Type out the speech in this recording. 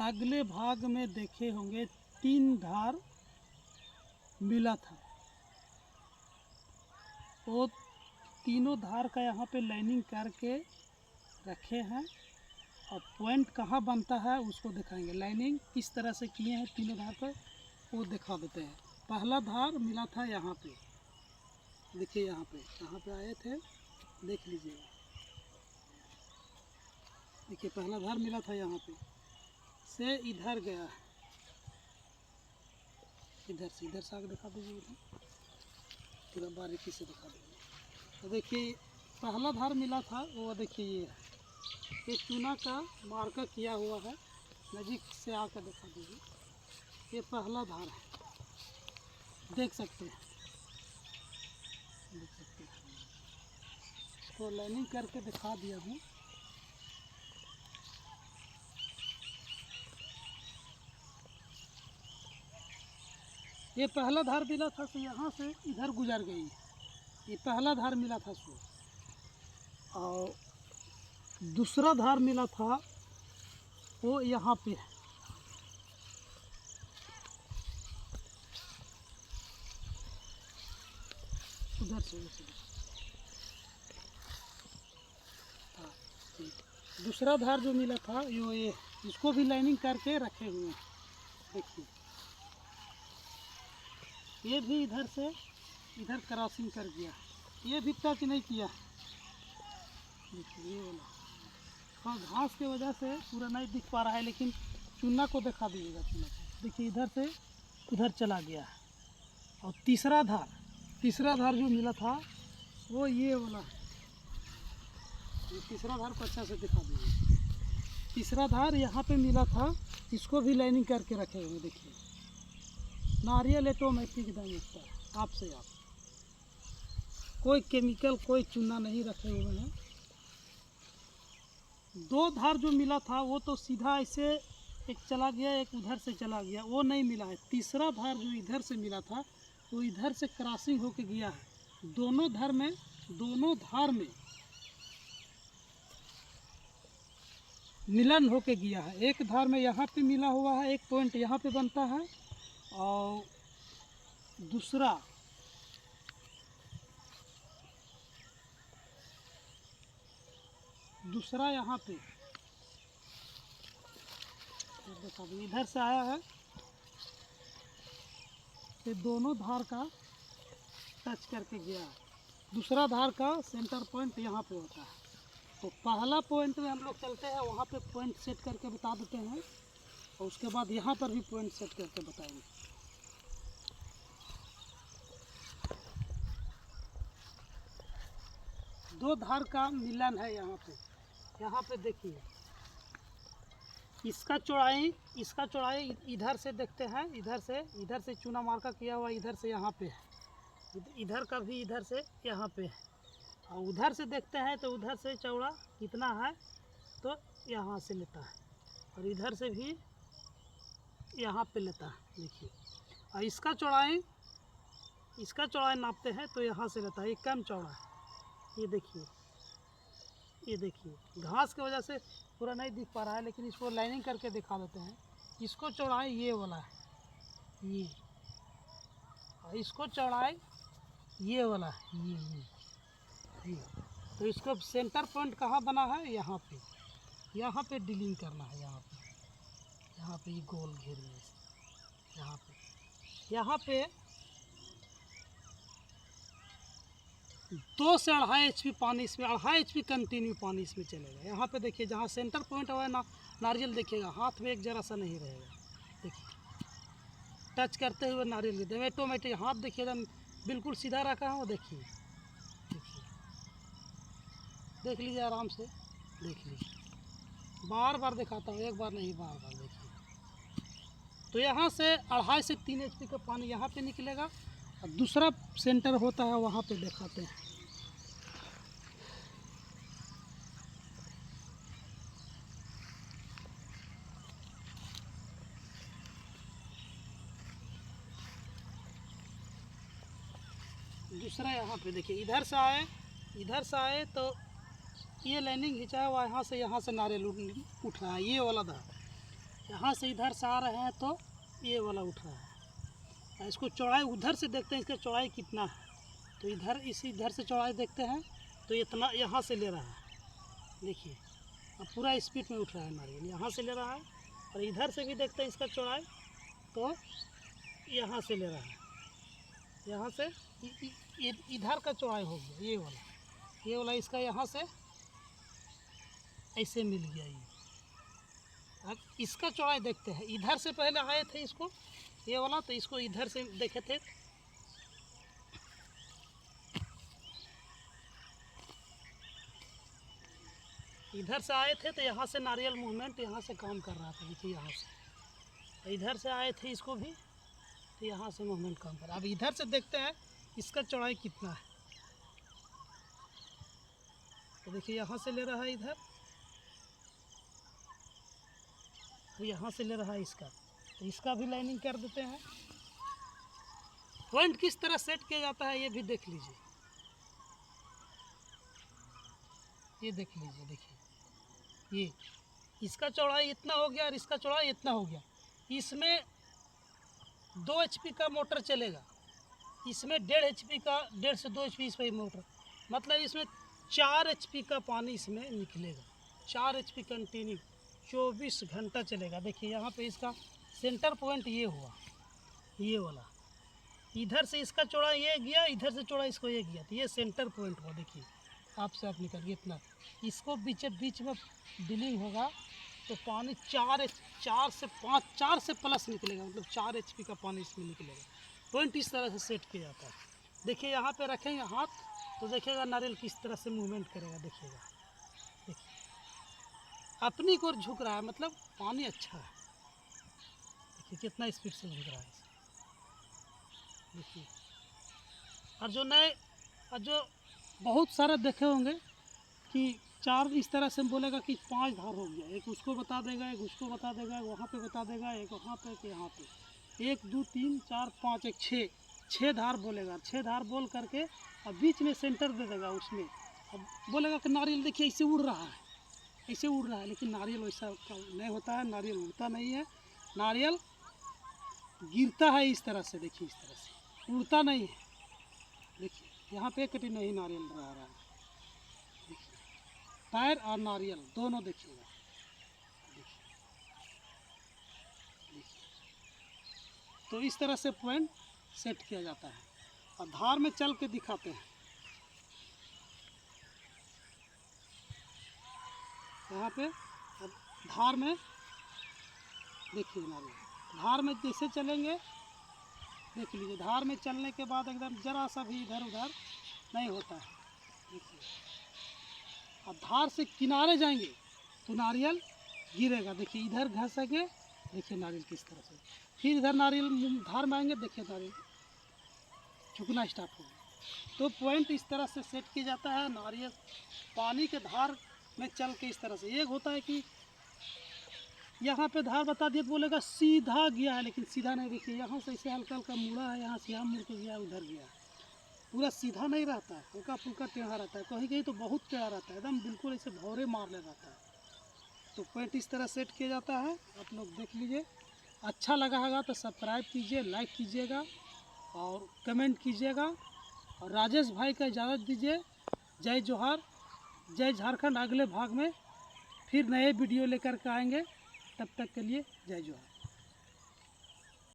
अगले भाग में देखे होंगे 3 धार मिला था। वो तीनों धार का यहाँ पे लाइनिंग करके रखे हैं और पॉइंट कहाँ बनता है उसको दिखाएंगे। लाइनिंग किस तरह से किए हैं तीनों धार पर वो दिखा देते हैं। पहला धार मिला था यहाँ पे, देखिए यहाँ पे आए थे, देख लीजिएगा। देखिए पहला धार मिला था यहाँ पे से इधर गया, इधर से आगे दिखा दीजिए, पूरा बारीकी से दिखा दीजिए। तो देखिए पहला धार मिला था वो, देखिए ये चूना का मार्कर किया हुआ है, नज़दीक से आकर दिखा दीजिए। ये पहला धार है, देख सकते हैं। तो लाइनिंग करके दिखा दिया हूँ। ये पहला धार मिला था तो यहाँ से इधर गुजर गई, ये पहला धार मिला था सो। और दूसरा धार मिला था वो यहाँ पे, उधर से हाँ ठीक। दूसरा धार जो मिला था ये इसको भी लाइनिंग करके रखे हुए हैं। देखिए ये भी इधर से इधर क्रॉसिंग कर दिया, ये भी टच नहीं किया। देखिए ये वाला हाँ घास की वजह से पूरा नहीं दिख पा रहा है, लेकिन चूना को दिखा दीजिएगा। चूना को देखिए इधर से उधर चला गया है। और तीसरा धार जो मिला था वो ये वाला है। ये तीसरा धार को अच्छा से दिखा दीजिए। तीसरा धार यहाँ पे मिला था, इसको भी लाइनिंग करके रखे हुए। देखिए नारियल ऑटोमेटिक एकदम उठता है आपसे आप, कोई केमिकल कोई चूना नहीं रखे हुए हैं। दो धार जो मिला था वो तो सीधा ऐसे एक चला गया, एक उधर से चला गया, वो नहीं मिला है। तीसरा धार जो इधर से मिला था वो इधर से क्रॉसिंग होके गया है। दोनों धार में मिलन होके गया है। एक धार में यहाँ पे मिला हुआ है, एक पॉइंट यहाँ पे बनता है, और दूसरा यहाँ पे देखा, इधर से आया है। ये दोनों धार का टच करके गया है। दूसरा धार का सेंटर पॉइंट यहाँ पे होता है। तो पहला पॉइंट में हम लोग चलते हैं, वहाँ पे पॉइंट सेट करके बता देते हैं, और उसके बाद यहाँ पर भी पॉइंट सेट करके बताएंगे। दो धार का मिलन है यहाँ पे देखिए। इसका चौड़ाई इधर से देखते हैं, इधर से चूना मार्का किया हुआ, इधर से यहाँ पे है, इधर का भी इधर से यहाँ पे है। और उधर से देखते हैं तो उधर से चौड़ा कितना है तो यहाँ से लेता है, और इधर से भी यहाँ पे लेता है। देखिए और इसका चौड़ाई नापते हैं तो यहाँ से लेता है, ये कम चौड़ा है। ये देखिए घास की वजह से पूरा नहीं दिख पा रहा है, लेकिन इसको लाइनिंग करके दिखा देते हैं। इसको चौड़ाई ये वाला है, ये, और इसको चौड़ाई ये वाला है, ये। तो इसको सेंटर पॉइंट कहाँ बना है, यहाँ पे डीलिंग करना है। यहाँ पे ये गोल घेर में यहाँ पे 2 से 2.5 HP पानी इसमें, 2.5 HP कंटिन्यू पानी इसमें चलेगा। यहाँ पे देखिए जहाँ सेंटर पॉइंट हुआ है ना, नारियल देखिएगा हाथ में एक जरा सा नहीं रहेगा। देखिए टच करते हुए नारियल के ऑटोमेटिक हाथ देखिए एकदम बिल्कुल सीधा रखा है। देखिए देख लीजिए आराम से, देख लीजिए, बार बार दिखाता हूँ, एक बार नहीं बार बार। देखिए तो यहाँ से 2.5 से 3 HP का पानी यहाँ पे निकलेगा, और दूसरा सेंटर होता है वहाँ पे दिखाते हैं। दूसरा यहाँ पे देखिए, इधर से आए तो ये लाइनिंग खिंचाया हुआ, यहाँ से नारियल उठ रहा है, ये वाला धार। यहाँ से इधर से आ रहे हैं तो ये वाला उठ रहा है। इसको चौड़ाई उधर से देखते हैं, इसका चौड़ाई कितना है। तो इधर से चौड़ाई देखते हैं तो इतना यहाँ से ले रहा है, देखिए अब पूरा स्पीड में उठ रहा है नारियल, यहाँ से ले रहा है। और इधर से भी देखते हैं इसका चौड़ाई तो यहाँ से ले रहा है, यहाँ से इधर का चौड़ाई हो गया ये वाला इसका यहाँ से ऐसे मिल गया ये। अब इसका चौड़ाई देखते हैं, इधर से पहले आए थे इसको ये वाला, तो इसको इधर से देखे थे इधर से आए थे तो यहाँ से नारियल मूवमेंट यहाँ से काम कर रहा था, देखिए यहाँ से। इधर से आए थे इसको भी तो यहाँ से मूवमेंट काम कर रहा है। अब इधर से देखते हैं इसका चौड़ाई कितना है, तो देखिए यहाँ से ले रहा है इधर, यहाँ से ले रहा है इसका, तो इसका भी लाइनिंग कर देते हैं। पॉइंट किस तरह सेट किया जाता है ये भी देख लीजिए, ये देख लीजिए, देखिए ये इसका चौड़ाई इतना हो गया और इसका चौड़ाई इतना हो गया। इसमें 2 HP का मोटर चलेगा, इसमें 1.5 HP का 1.5 से 2 HP इस पर मोटर, मतलब इसमें 4 HP का पानी इसमें निकलेगा। 4 HP कंटिन्यू 24 घंटा चलेगा। देखिए यहाँ पे इसका सेंटर पॉइंट ये हुआ, ये वाला, इधर से इसका चौड़ा ये गया, इधर से चौड़ा इसको ये गया, तो ये सेंटर पॉइंट हुआ। देखिए आपसे आप निकल गया इतना, इसको बीच में बिलिंग होगा तो पानी 4 से प्लस निकलेगा, मतलब 4 HP का पानी इसमें निकलेगा। पॉइंट इस तरह से सेट किया जाता है। देखिए यहाँ पे रखेंगे हाथ तो देखिएगा नारियल किस तरह से मूवमेंट करेगा, देखिएगा, देखिए अपनी को झुक रहा है, मतलब पानी अच्छा है। देखिए कितना स्पीड से झुक रहा है, देखिए। और जो बहुत सारे देखे होंगे कि 4 इस तरह से बोलेगा कि 5 धार हो गया, एक उसको बता देगा, एक उसको बता देगा, वहाँ पे बता देगा, एक वहाँ पे, कि यहाँ पे 1 2 3 4 5 एक 6 धार बोलेगा। 6 धार बोल करके अब बीच में सेंटर दे देगा उसमें, अब बोलेगा कि नारियल देखिए ऐसे उड़ रहा है, ऐसे उड़ रहा है, लेकिन नारियल वैसा नहीं होता है, नारियल उड़ता नहीं है, नारियल गिरता है इस तरह से, देखिए इस तरह से, उड़ता नहीं है। देखिए यहाँ पे कटी नहीं नारियल रहा है, देखिए पैर और नारियल दोनों देखिएगा, देखिए। तो इस तरह से पॉइंट सेट किया जाता है। और धार में चल के दिखाते हैं, यहाँ पे अब धार में देखिए नारियल, धार में जैसे चलेंगे देख लीजिए, धार में चलने के बाद एकदम जरा सा भी इधर उधर नहीं होता है, देखिए। अब धार से किनारे जाएंगे तो नारियल गिरेगा, देखिए इधर घसेंगे, देखिए नारियल किस तरह से, फिर इधर नारियल धार में आएंगे, देखिए नारियल झुकना स्टार्ट होगा। तो पॉइंट इस तरह से सेट किया जाता है। नारियल पानी के धार में चल के इस तरह से, एक होता है कि यहाँ पे धार बता दिया तो बोलेगा सीधा गया है, लेकिन सीधा नहीं, देखिए यहाँ से इसे हल्का हल्का मुड़ा है, यहाँ से यहाँ मुड़ के गया, उधर गया, पूरा सीधा नहीं रहता है, हल्का फुल्का टेढ़ा रहता है, कहीं कहीं तो बहुत टेढ़ा रहता है, एकदम बिल्कुल ऐसे भौरे मारने रहता है। तो पॉइंट इस तरह सेट किया जाता है, आप लोग देख लीजिए। अच्छा लगा होगा तो सब्सक्राइब कीजिए, लाइक कीजिएगा और कमेंट कीजिएगा। और राजेश भाई का इजाज़त दीजिए। जय जोहार, जय झारखंड। अगले भाग में फिर नए वीडियो लेकर के आएंगे, तब तक के लिए जय जोहार।